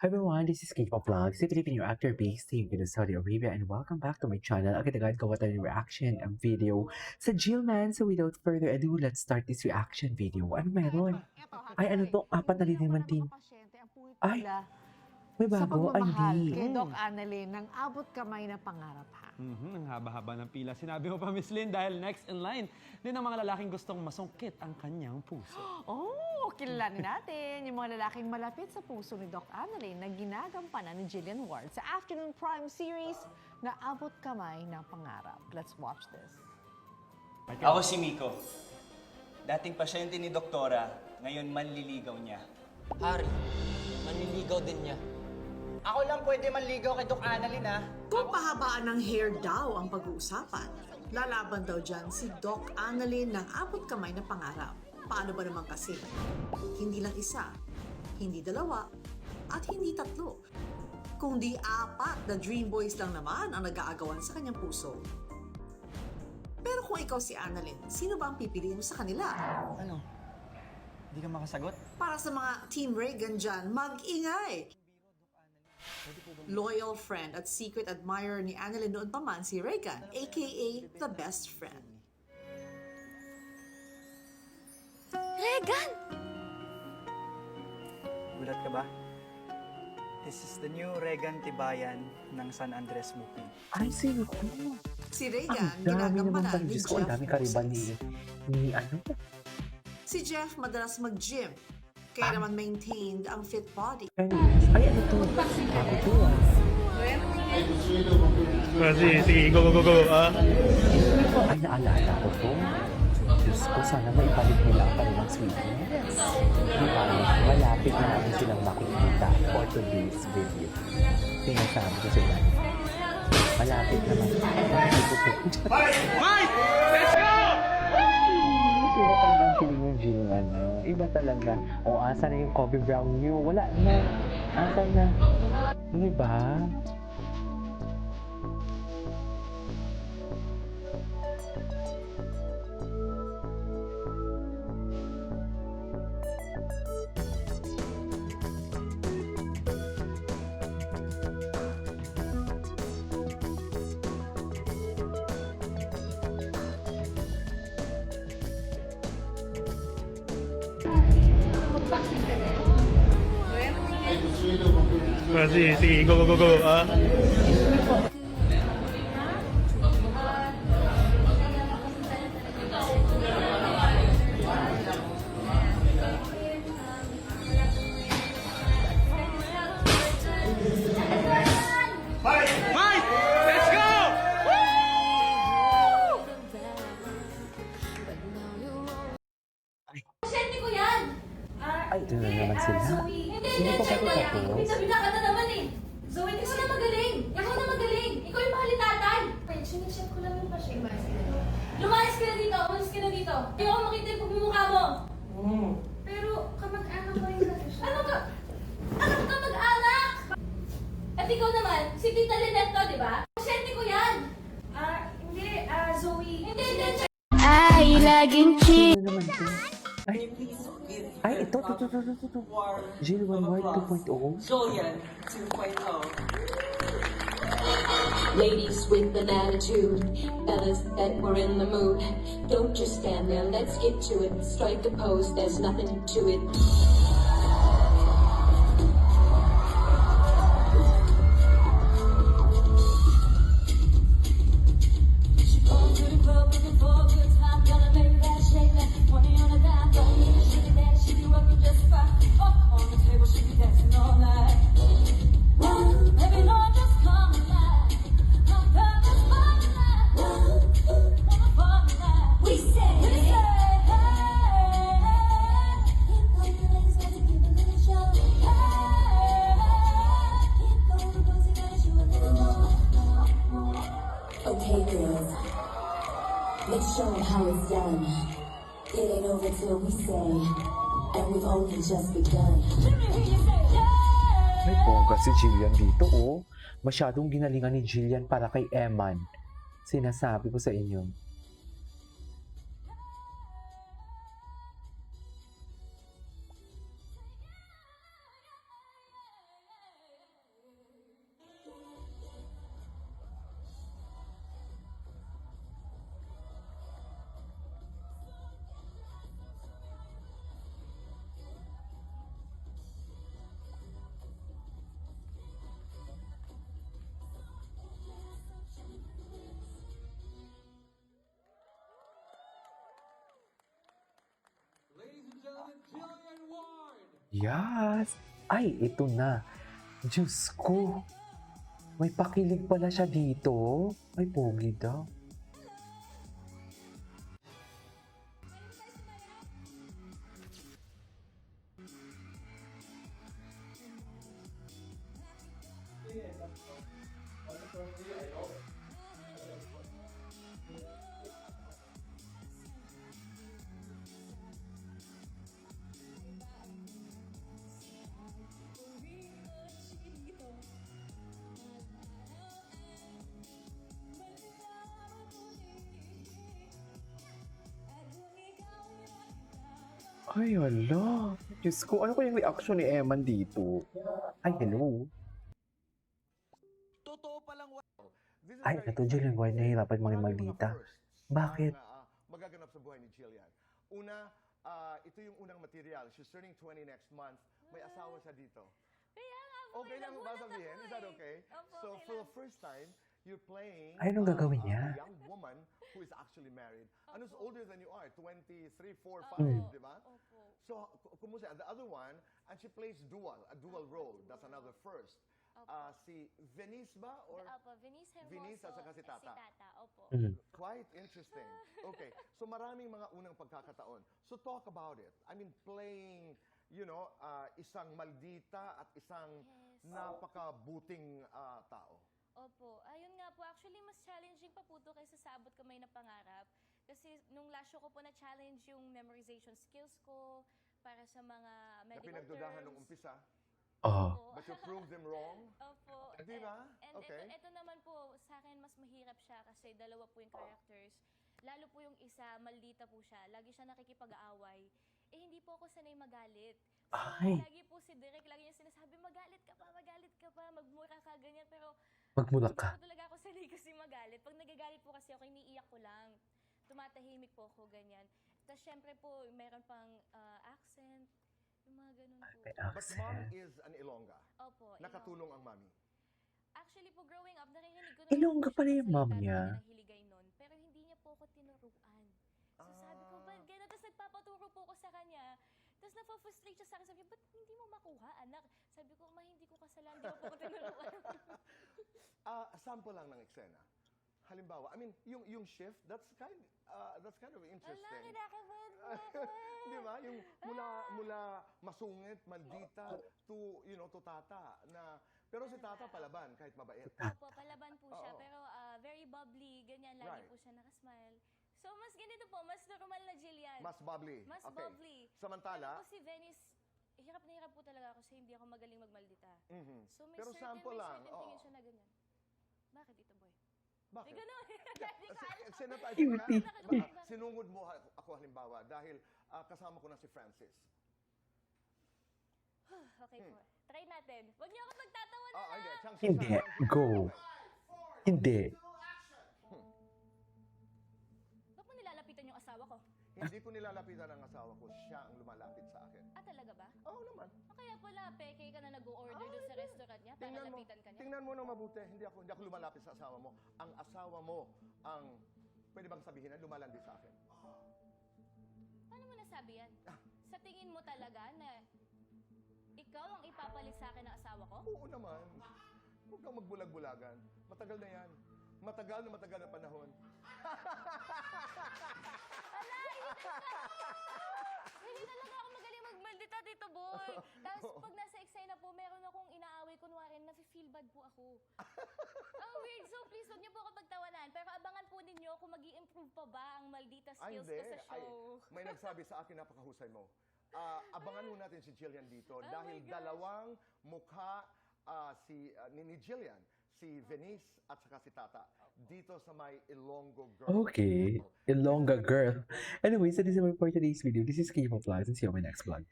Hi everyone, this is K-pop Vlogs, a Filipino actor based in Saudi Arabia, and welcome back to my channel. Agad-agad gawa tayo ng reaction video sa Jillman. So without further ado, let's start this reaction video. Ano meron? Ay, ano to? Apat na din naman team. Pasyente ang Ay, pumipila may sa bago? Ay, pagmamahal hindi. kay Doc Annalyn ng abot kamay na pangarap ha. Ang haba-haba ng pila. Sinabi mo pa, Miss Lynn, dahil next in line din ang mga lalaking gustong masungkit ang kanyang puso. Oh, kilalanin natin yung mga lalaking malapit sa puso ni Doc Annalyn na ginagampanan ni Jillian Ward sa Afternoon Prime series na abot kamay ng pangarap. Let's watch this. Ako si Miko. Dating pasyente ni Doktora, ngayon manliligaw niya. Hari, manliligaw din niya. Ako lang pwede manligaw kay Doc Annalyn, ha? Kung pahabaan ng hair daw ang pag-uusapan, lalaban daw dyan si Doc Annalyn ng abot kamay na pangarap. Paano ba naman kasi? Hindi lang isa, hindi dalawa, at hindi tatlo. Kundi apat na dream boys lang naman ang nag-aagawan sa kanyang puso. Pero kung ikaw si Annalyn, sino ba ang pipiliin mo sa kanila? Ano? Hindi ka makasagot? Para sa mga Team Reagan dyan, mag-ingay! Loyal friend at secret admirer ni Annalyn noon pa man si Reagan, aka the best friend. Regan! Gulat ka ba? This is the new Regan Tibayan ng San Andres movie. Ay, sino ko? Si Ang Reagan, dami naman ginagampanan pala. ni Diyos ko, ang Jeff dami kariban Moses. ni ano? Si Jeff madalas mag-gym, kaya naman maintained ang fit body. Ay, ano to? Ako to ah. Sige, go. Ay, naalala ko to. Diyos ko, sana maibalik nila ang kanilang sweetness. Di ba? Malapit na namin silang makikita for today's video. Sinasabi ko sila. Malapit naman. Mike! Let's go! Iba talaga ang feeling yung Jill, ano. Iba talaga. O, asa na yung Kobe Brown niyo? Wala na. Asa na? Di ba? Sige, go. Mike! Let's go! Pasyente ko yan! Ay, ito na naman sila. Zoe. Hindi, Sino pa ba ito Zoe. tapos? Bida-bida ka na naman eh. Zoe, ikaw na magaling. Ikaw na magaling. Ikaw yung mahal ni tatay. Wait, sinecheck ko lang yung pasyente. Lumayas ka na dito. Umalis ka na dito. Ayoko makita yung pagmumukha mo. Pero kamag-anak ko rin kasi siya. Ano ka? Ano ka mag-anak? At ikaw naman, si Tita Lynette to, di ba? Pasyente ko yan. Hindi, Zoe. Hindi. Ay, laging cheat. Ano naman to? Ay, ito. Jill One Word 2.0. Julian 2.0. Ladies with an attitude, fellas that were in the mood. Don't just stand there, let's get to it. Strike a pose, there's nothing to it. Okay, girls, let's show them how it's done. It ain't over till we say, and we've only just begun. May bongga si Jillian dito, oh. Masyadong ginalingan ni Jillian para kay Eman. Sinasabi ko sa inyo. Yes! Ay, ito na. Diyos ko. May pakilig pala siya dito. Ay, pogi daw. Ay, hala. Diyos ko, ano kayang reaction ni Eman dito? Ay, hello. Ay, ito, Jillian Ward, nahihirapan mga Maldita. Bakit? Magaganap sa buhay ni Jillian. Una, ito yung unang material. She's turning 20 next month. May asawa siya dito. Kaya nga po, Okay lang ba nagulat sabihin? ako Is that eh. okay? Opo, So, okay for lang. the first time, you're playing Ay, anong gagawin niya? a young woman who is actually married. Ano, is older than you are? 23, 4, 5, Opo. di ba? Opo. So, kumusta? The other one, and she plays a dual role. That's another first. Si Venice ba? Or Opo, Venice Hermoso. Venice at saka si Tata. Opo. Mm. Quite interesting. Okay. So maraming mga unang pagkakataon. So talk about it. I mean, playing, isang maldita at isang Yes. napakabuting tao. Opo. Ayun nga po, actually mas challenging pa po ito kaysa sa Abot Kamay na Pangarap. Kasi nung last show ko po na-challenge yung memorization skills ko para sa mga Na medical pinagdudahan terms. nung umpisa. Oh. Opo. But you proved them wrong. Opo. Di ba? And Okay. ito naman po, sa akin mas mahirap siya kasi dalawa po yung characters. Lalo po yung isa, maldita po siya. Lagi siya nakikipag-aaway. Eh, hindi po ako sanay magalit. So, Ay. lagi po si Direk, lagi niya sinasabi, magalit ka pa, magmura ka, ganyan. Pero, Magmula hindi ka. po talaga ako sanay kasi magalit. Pag nagagalit po kasi ako, iniiyak ko lang. Tumatahimik po ako, ganyan. Tapos, syempre po, meron pang accent. Yung mga ganun po. May But mom accent. is an Ilongga. Opo. Nakatulong ang mami. Actually po, growing up, naririnig ko na Ilongga po pala siya yung mom magsalita niya. talaga ng Hiligay nun. Pero hindi niya po ako tinuruan. So sabi ko, ba't gano'n? Tapos nagpapaturo po ko sa kanya. Tapos napafrustrate siya sa akin. Sabi niya, ba't hindi mo makuha, anak? Sabi ko, ma, hindi ko kasalanan. Hindi mo po ako tinuruan. Sample lang ng eksena. Halimbawa, I mean, yung shift, that's kind of Wala, interesting. kinakabahan po ako. Di ba? Yung mula masungit, maldita, to Tata. Pero si Tata palaban, kahit mabait. Opo, palaban po siya. Oo. Pero very bubbly, ganyan. Lagi Right. po siya nakasmile. So, mas ganito po, mas normal na Jillian. Mas bubbly. Mas Okay. bubbly. Samantala, Pero po si Venice, hirap na hirap po talaga ako kasi hindi ako magaling magmaldita. mhm. So may Pero sample lang. certain tingin Oo. siya na ganyan. Bakit ito, boy? Bakit? May ganun. Hindi ko alam. Sinungod mo ako halimbawa dahil kasama ko na si Francis. Okay po. Try natin. Huwag niyo ako magtatawa na Hindi. lang. Hindi. Go. Hindi. Ba't mo nilalapitan yung asawa ko? Hindi ko nilalapitan ang asawa ko. Siya ang lumalapit sa akin. Talaga ba? Oo naman. O kaya pala, peke ka na nag-o-order doon sa restaurant niya para lapitan ka niya? Tingnan mo na mabuti. Hindi ako lumalapit sa asawa mo. Ang asawa mo ang, pwede bang sabihin na, lumalandi sa akin. Paano mo nasabi yan? Sa tingin mo talaga na ikaw ang ipapalit sa akin ng asawa ko? Oo naman. Huwag kang magbulag-bulagan. Matagal na yan. Matagal na panahon. Hindi talaga ako magaling magmaldita dito, boy. Tapos pag nasa eksena po, meron akong inaaway, kunwari, nafe-feel bad po ako. Ang weird. So please, huwag niyo po ako pagtawanan. Pero abangan po ninyo kung mag improve pa ba ang maldita skills ko sa show. May nagsabi sa akin, napakahusay mo. Abangan mo natin si Jillian dito Oh dahil my gosh. dalawang mukha ni Jillian, si Venice at saka si Tata, dito sa may Ilonggo Girl. Okay. Ilongga girl. Anyway, so this is my for today's video. This is Kimo Vlogs and see you on my next vlog.